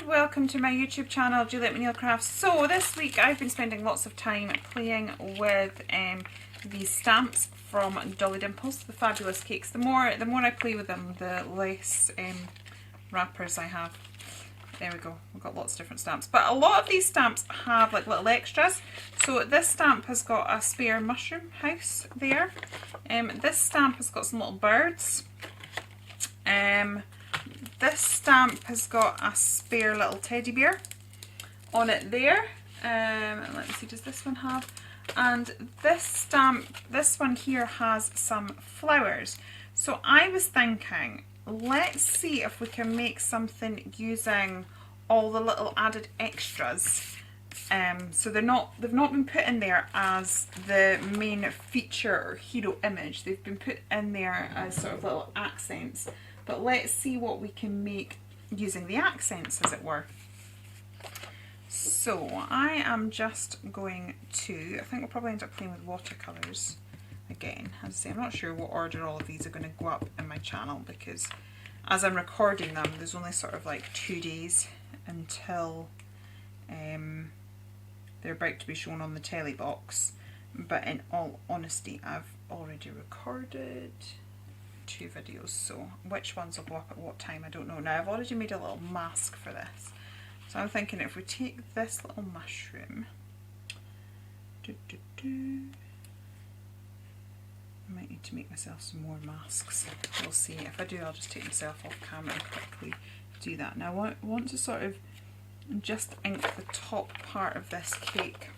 and welcome to my YouTube channel, Juliet Neil Crafts. So this week I've been spending lots of time playing with these stamps from Dolly Dimples, the fabulous cakes. The more I play with them, the less wrappers I have. There we go, we've got lots of different stamps. But a lot of these stamps have like little extras. So this stamp has got a spare mushroom house there. This stamp has got some little birds. This stamp has got a spare little teddy bear on it there. Let me see, does this one have? And this stamp, this one here has some flowers. So I was thinking, let's see if we can make something using all the little added extras. So they've not been put in there as the main feature or hero image. They've been put in there as sort of little accents. But let's see what we can make using the accents, as it were. So I am just going to, I think we'll probably end up playing with watercolours again. As I say, I'm not sure what order all of these are going to go up in my channel, because as I'm recording them, there's only sort of like 2 days until they're about to be shown on the telly box. But in all honesty, I've already recorded 2 videos, so which ones will go up at what time I don't know. Now I've already made a little mask for this, so I'm thinking if we take this little mushroom, I might need to make myself some more masks. We'll see. If I do, I'll just take myself off camera and quickly do that. Now I want to sort of just ink the top part of this cake.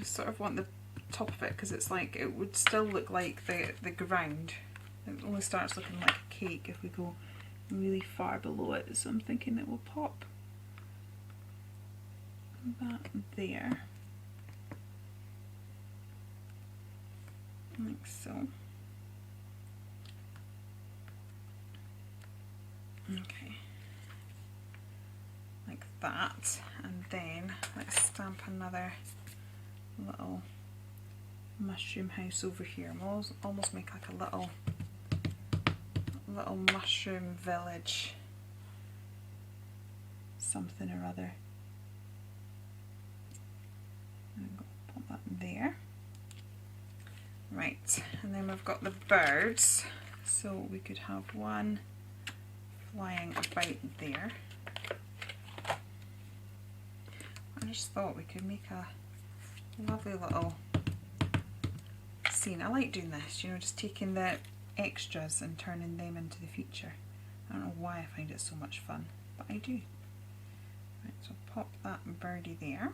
Sort of want the top of it, because it's like it would still look like the ground. It only starts looking like a cake if we go really far below it, so I'm thinking that we'll pop that there, like so. Okay, like that, and then let's stamp another little mushroom house over here. We'll almost make like a little mushroom village something or other. And put that there. Right, and then we've got the birds, so we could have one flying about there. I just thought we could make a lovely little scene. I like doing this, you know, just taking the extras and turning them into the feature. I don't know why I find it so much fun, but I do. Right, so pop that birdie there.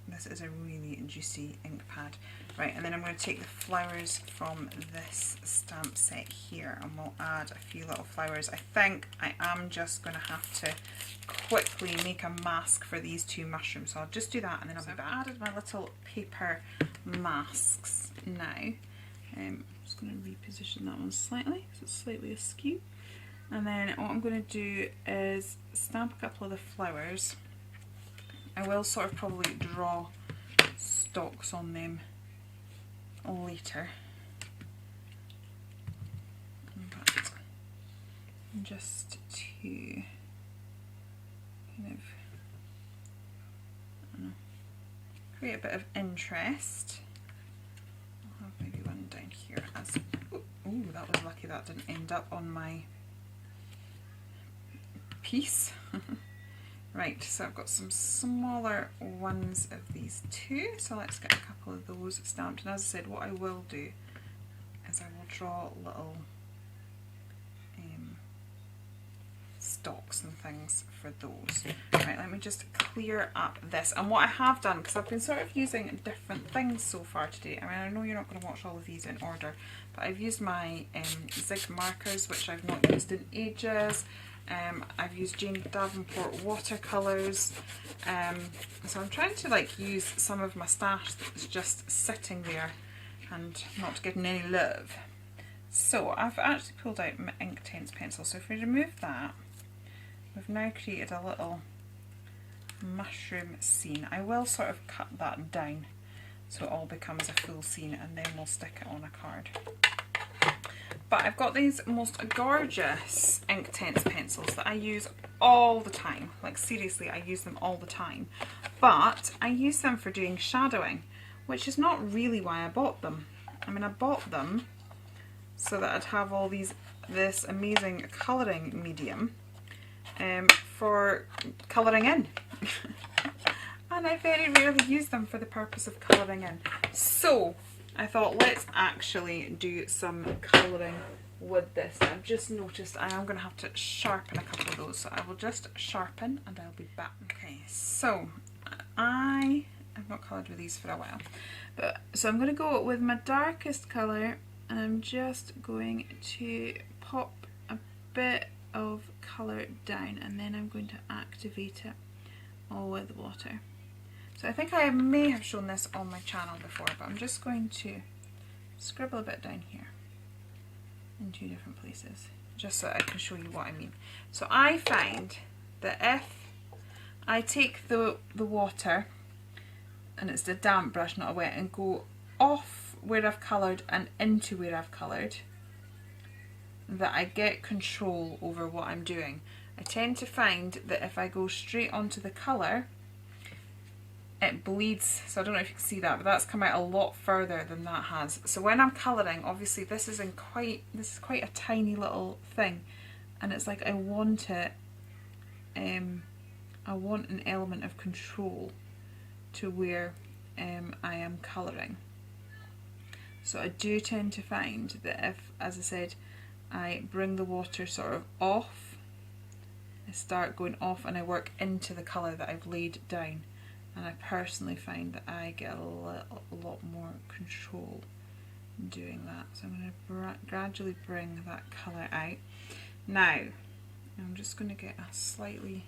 This is a really juicy ink pad. Right, and then I'm going to take the flowers from this stamp set here and we'll add a few little flowers. I think I am just going to have to quickly make a mask for these 2 mushrooms, so I'll just do that and then I'll be back. I've added my little paper masks now. I'm just going to reposition that one slightly, so it's slightly askew. And then what I'm going to do is stamp a couple of the flowers. I will sort of probably draw stalks on them later, but just to kind of, I don't know, create a bit of interest. I'll have maybe one down here as, oh, that was lucky that didn't end up on my piece. Right, so I've got some smaller ones of these 2, so let's get a couple of those stamped. And as I said, what I will do is I will draw little stalks and things for those. Right, let me just clear up this. And what I have done, because I've been sort of using different things so far today, I mean, I know you're not going to watch all of these in order, but I've used my Zig markers, which I've not used in ages. I've used Jane Davenport watercolours, so I'm trying to like use some of my stash that's just sitting there and not getting any love. So I've actually pulled out my Inktense pencil, so if we remove that, we've now created a little mushroom scene. I will sort of cut that down so it all becomes a full scene, and then we'll stick it on a card. But I've got these most gorgeous Inktense pencils that I use all the time. Like seriously, I use them all the time. But I use them for doing shadowing, which is not really why I bought them. I mean, I bought them so that I'd have all this amazing colouring medium for colouring in. And I very rarely use them for the purpose of colouring in. So I thought, let's actually do some colouring with this. I've just noticed I am going to have to sharpen a couple of those, so I will just sharpen and I'll be back. Okay, so I have not coloured with these for a while, so I'm going to go with my darkest colour, and I'm just going to pop a bit of colour down, and then I'm going to activate it all with water. So I think I may have shown this on my channel before, but I'm just going to scribble a bit down here in two different places, just so I can show you what I mean. So I find that if I take the water, and it's the damp brush, not a wet, and go off where I've coloured and into where I've coloured, that I get control over what I'm doing. I tend to find that if I go straight onto the colour, it bleeds. So I don't know if you can see that, but that's come out a lot further than that has. So when I'm colouring, obviously this is quite a tiny little thing, and it's like I want it. I want an element of control to where I am colouring. So I do tend to find that if, as I said, I bring the water sort of off, I start going off and I work into the colour that I've laid down, and I personally find that I get a lot more control in doing that. So I'm going to gradually bring that colour out. Now I'm just going to get a slightly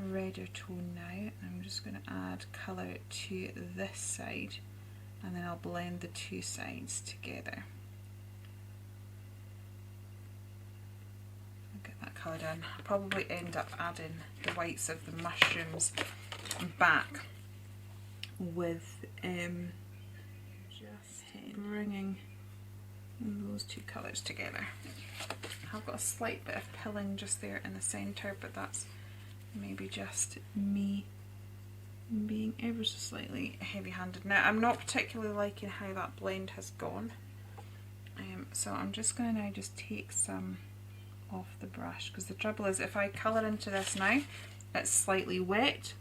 redder tone now, and I'm just going to add colour to this side, and then I'll blend the two sides together. I'll get that colour done. I'll probably end up adding the whites of the mushrooms back with just bringing those two colours together. I've got a slight bit of pilling just there in the centre, but that's maybe just me being ever so slightly heavy-handed. Now I'm not particularly liking how that blend has gone, so I'm just going to now just take some off the brush, because the trouble is if I colour into this now, it's slightly wet,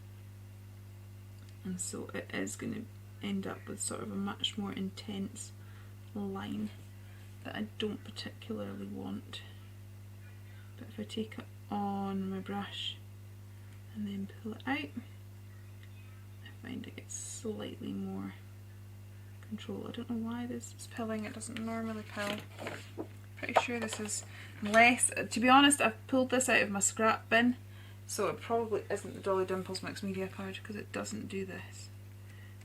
and so it is going to end up with sort of a much more intense line that I don't particularly want. But if I take it on my brush and then pull it out, I find it gets slightly more control. I don't know why this is pilling, it doesn't normally pill. Pretty sure this is less. To be honest, I've pulled this out of my scrap bin, so it probably isn't the Dolly Dimples Mixed Media card, because it doesn't do this.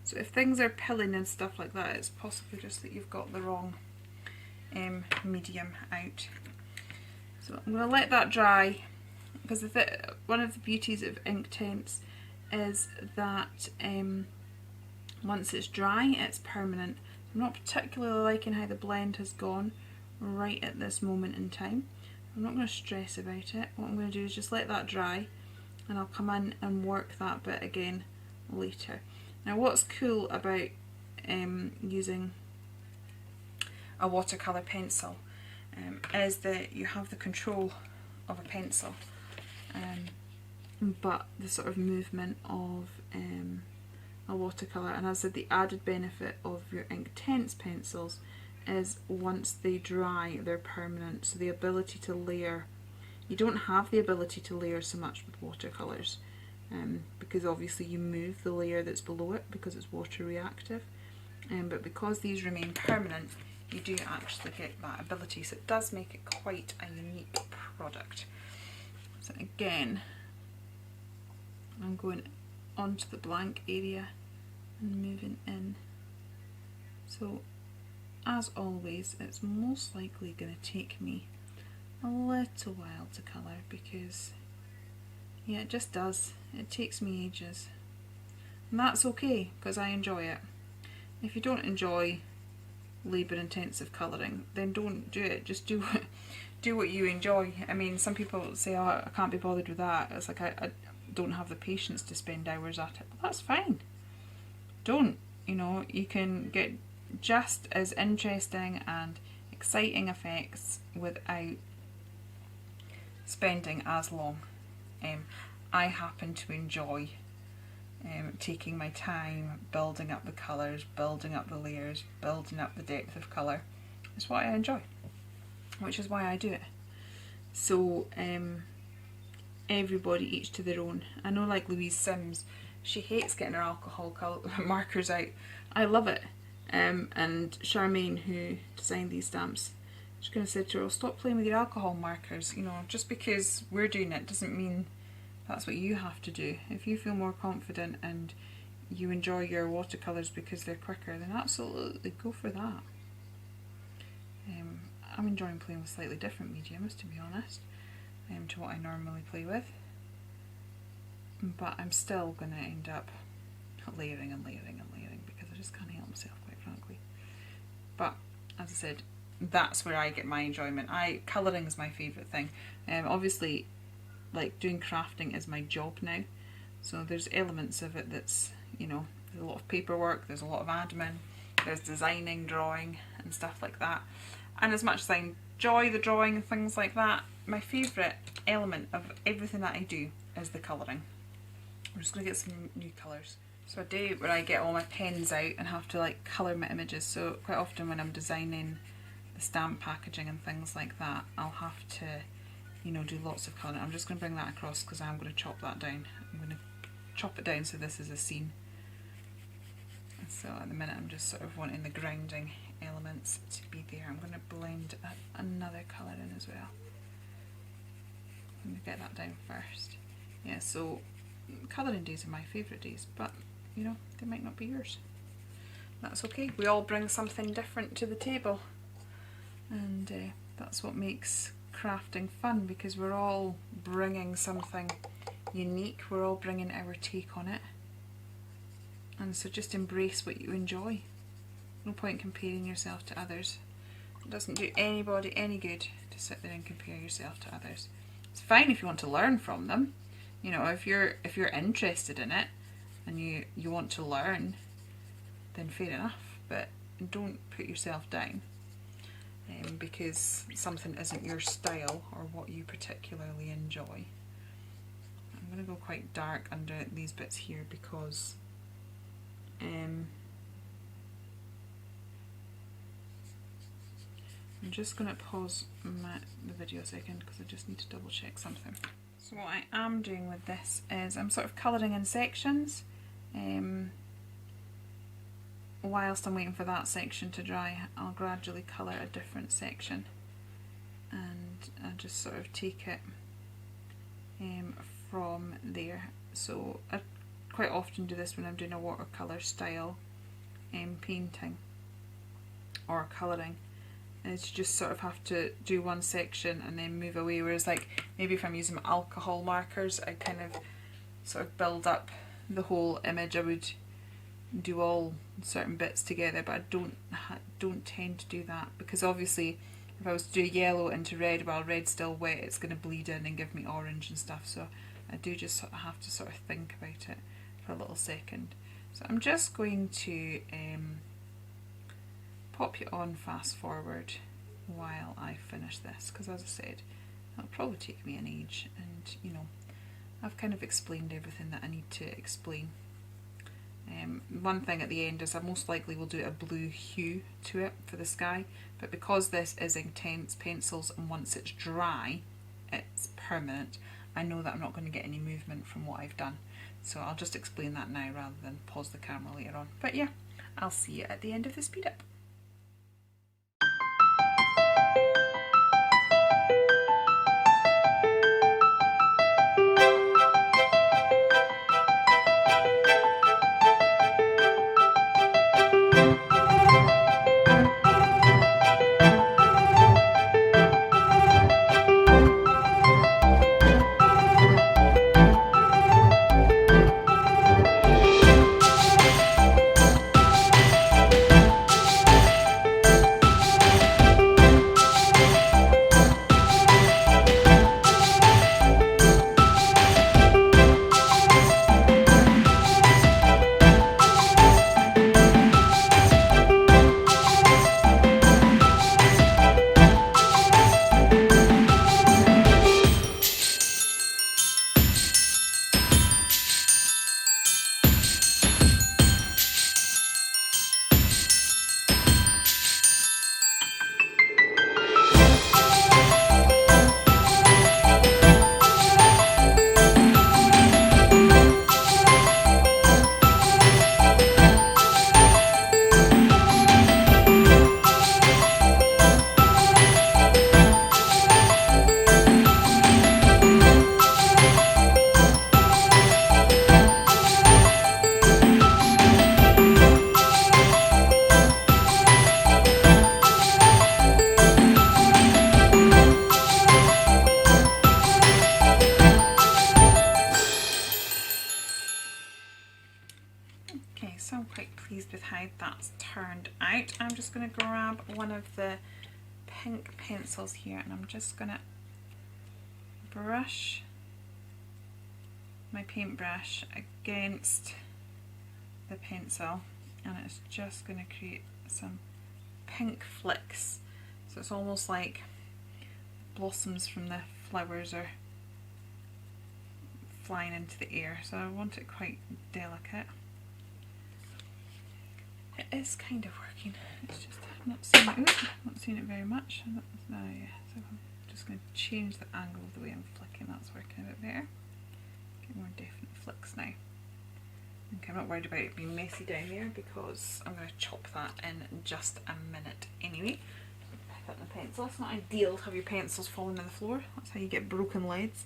So if things are pilling and stuff like that, it's possibly just that you've got the wrong medium out. So I'm going to let that dry, because one of the beauties of Inktense is that once it's dry, it's permanent. I'm not particularly liking how the blend has gone right at this moment in time. I'm not going to stress about it. What I'm going to do is just let that dry, and I'll come in and work that bit again later. Now what's cool about using a watercolour pencil is that you have the control of a pencil, but the sort of movement of a watercolour, and as I said, the added benefit of your Inktense pencils is once they dry, they're permanent. So the ability to layer, you don't have the ability to layer so much with watercolours, because obviously you move the layer that's below it because it's water reactive, but because these remain permanent, you do actually get that ability, so it does make it quite a unique product. So again, I'm going onto the blank area and moving in. So as always, it's most likely going to take me a little while to colour because, yeah, it just does. It takes me ages. And that's okay, because I enjoy it. If you don't enjoy labour intensive colouring, then don't do it. Just do what you enjoy. I mean, some people say, oh, I can't be bothered with that. It's like, I don't have the patience to spend hours at it. Well, that's fine. Don't. You know, you can get just as interesting and exciting effects without spending as long. I happen to enjoy taking my time, building up the colours, building up the layers, building up the depth of colour. It's what I enjoy, which is why I do it. So everybody each to their own. I know, like Louise Sims, she hates getting her alcohol markers out. I love it. And Charmaine, who designed these stamps, she's going to say to her, oh, stop playing with your alcohol markers. You know, just because we're doing it doesn't mean that's what you have to do. If you feel more confident and you enjoy your watercolours because they're quicker, then absolutely go for that. I'm enjoying playing with slightly different mediums, to be honest, to what I normally play with. But I'm still going to end up layering and layering and layering because I just can't help myself, quite frankly. But as I said, that's where I get my enjoyment. Colouring is my favourite thing. Obviously, like, doing crafting is my job now, so there's elements of it that's, you know, there's a lot of paperwork, there's a lot of admin, there's designing, drawing and stuff like that. And as much as I enjoy the drawing and things like that, my favourite element of everything that I do is the colouring. I'm just going to get some new colours. So a day where I get all my pens out and have to like colour my images. So quite often when I'm designing the stamp packaging and things like that, I'll have to, you know, do lots of colouring. I'm just going to bring that across because I'm going to chop that down. I'm going to chop it down so this is a scene. And so at the minute I'm just sort of wanting the grounding elements to be there. I'm going to blend another colour in as well. I'm going to get that down first. Yeah, so colouring days are my favourite days, but you know, they might not be yours. That's okay. We all bring something different to the table, and that's what makes crafting fun, because we're all bringing something unique. We're all bringing our take on it, and so just embrace what you enjoy. No point comparing yourself to others. It doesn't do anybody any good to sit there and compare yourself to others. It's fine if you want to learn from them. You know, if you're interested in it and you want to learn, then fair enough. But don't put yourself down because something isn't your style or what you particularly enjoy. I'm going to go quite dark under these bits here because I'm just going to pause the video a second because I just need to double check something. So what I am doing with this is I'm sort of colouring in sections whilst I'm waiting for that section to dry. I'll gradually colour a different section and I just sort of take it from there. So I quite often do this when I'm doing a watercolour style painting or colouring, is you just sort of have to do one section and then move away, whereas like maybe if I'm using alcohol markers, I kind of sort of build up the whole image. I would do all certain bits together, but I don't tend to do that, because obviously if I was to do yellow into red while red's still wet, it's going to bleed in and give me orange and stuff, so I do just sort of have to sort of think about it for a little second. So I'm just going to pop you on fast forward while I finish this, because as I said, it'll probably take me an age, and you know, I've kind of explained everything that I need to explain. One thing at the end is I most likely will do a blue hue to it for the sky, but because this is Inktense pencils and once it's dry it's permanent, I know that I'm not going to get any movement from what I've done, so I'll just explain that now rather than pause the camera later on. But yeah, I'll see you at the end of the speed up. out, I'm just going to grab one of the pink pencils here, and I'm just going to brush my paintbrush against the pencil, and it's just going to create some pink flicks. So it's almost like blossoms from the flowers are flying into the air, so I want it quite delicate. It is kind of working, it's just not seeing it very much. Oh yeah, so I'm just going to change the angle of the way I'm flicking, that's working a bit better. Get more definite flicks now. Okay, I'm not worried about it being messy down there because I'm going to chop that in just a minute anyway. Pick up the pencil. It's not ideal to have your pencils falling on the floor, that's how you get broken leads.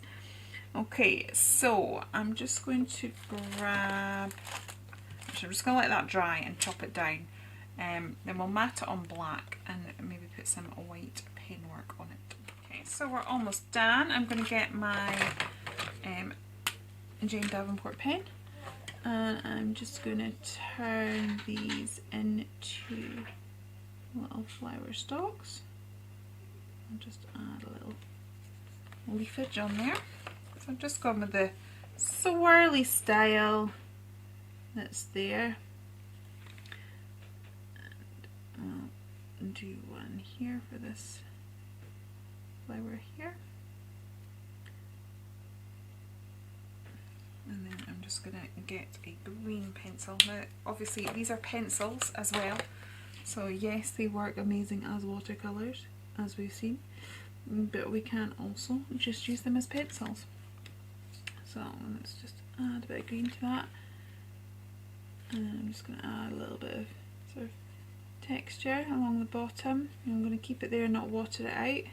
Okay, so I'm just going to grab, actually I'm just going to let that dry and chop it down. Then we'll mat it on black and maybe put some white pen work on it. Okay, so we're almost done. I'm going to get my Jane Davenport pen, and I'm just going to turn these into little flower stalks. I'll just add a little leafage on there. So I've just gone with the swirly style that's there. And I'll do one here for this flower here. And then I'm just going to get a green pencil. Now obviously these are pencils as well, so yes, they work amazing as watercolours as we've seen, but we can also just use them as pencils. So let's just add a bit of green to that, and I'm just going to add a little bit of sort of texture along the bottom. And I'm going to keep it there and not water it out,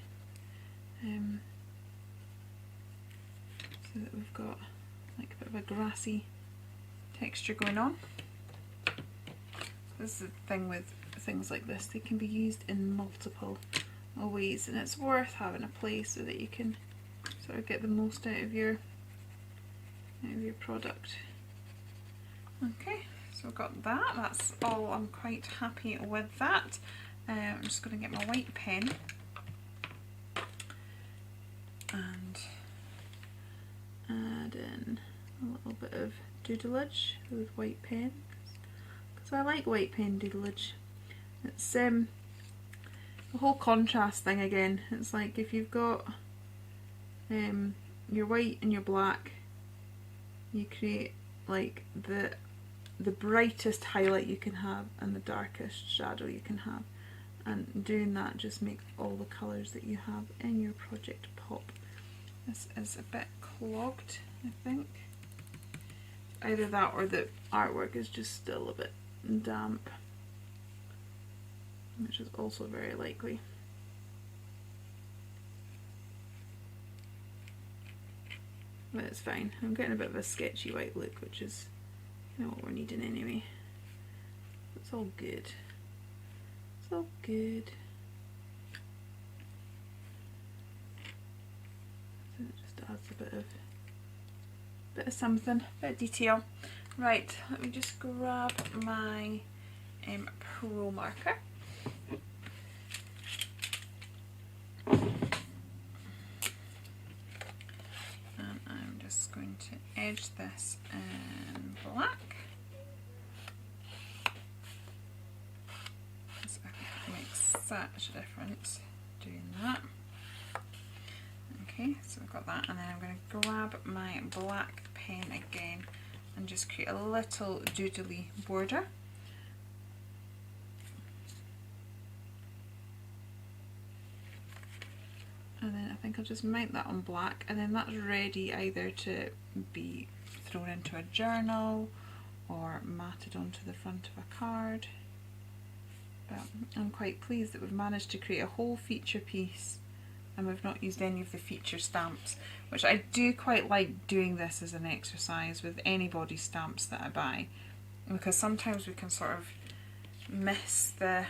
so that we've got like a bit of a grassy texture going on. This is the thing with things like this, they can be used in multiple ways, and it's worth having a place so that you can sort of get the most out of your product. Okay, so we've got that, that's all. I'm quite happy with that. I'm just going to get my white pen and add in a little bit of doodleage with white pen, because I like white pen doodleage. It's the whole contrast thing again. It's like if you've got your white and your black, you create like the brightest highlight you can have and the darkest shadow you can have, and doing that just makes all the colours that you have in your project pop. This is a bit clogged, I think. Either that or the artwork is just still a bit damp, which is also very likely. But it's fine. I'm getting a bit of a sketchy white look, which is what we're needing anyway. It's all good. It's all good. So it just adds a bit of something, a bit of detail. Right, let me just grab my Pro marker. And I'm just going to edge this in black. This makes such a difference doing that. Okay, so I've got that, and then I'm going to grab my black pen again and just create a little doodly border. And then I think I'll just mount that on black, and then that's ready either to be thrown into a journal or matted onto the front of a card. But I'm quite pleased that we've managed to create a whole feature piece and we've not used any of the feature stamps, which I do quite like doing this as an exercise with any body stamps that I buy, because sometimes we can sort of miss the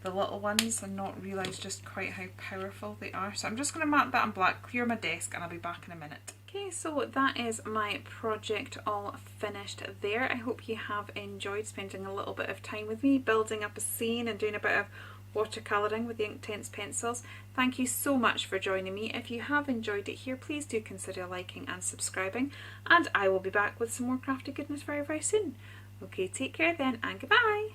little ones and not realise just quite how powerful they are. So I'm just going to mark that in black, clear my desk, and I'll be back in a minute. Okay, so that is my project all finished there. I hope you have enjoyed spending a little bit of time with me, building up a scene and doing a bit of watercolouring with the Inktense pencils. Thank you so much for joining me. If you have enjoyed it here, please do consider liking and subscribing, and I will be back with some more crafty goodness very, very soon. Okay, take care then, and goodbye!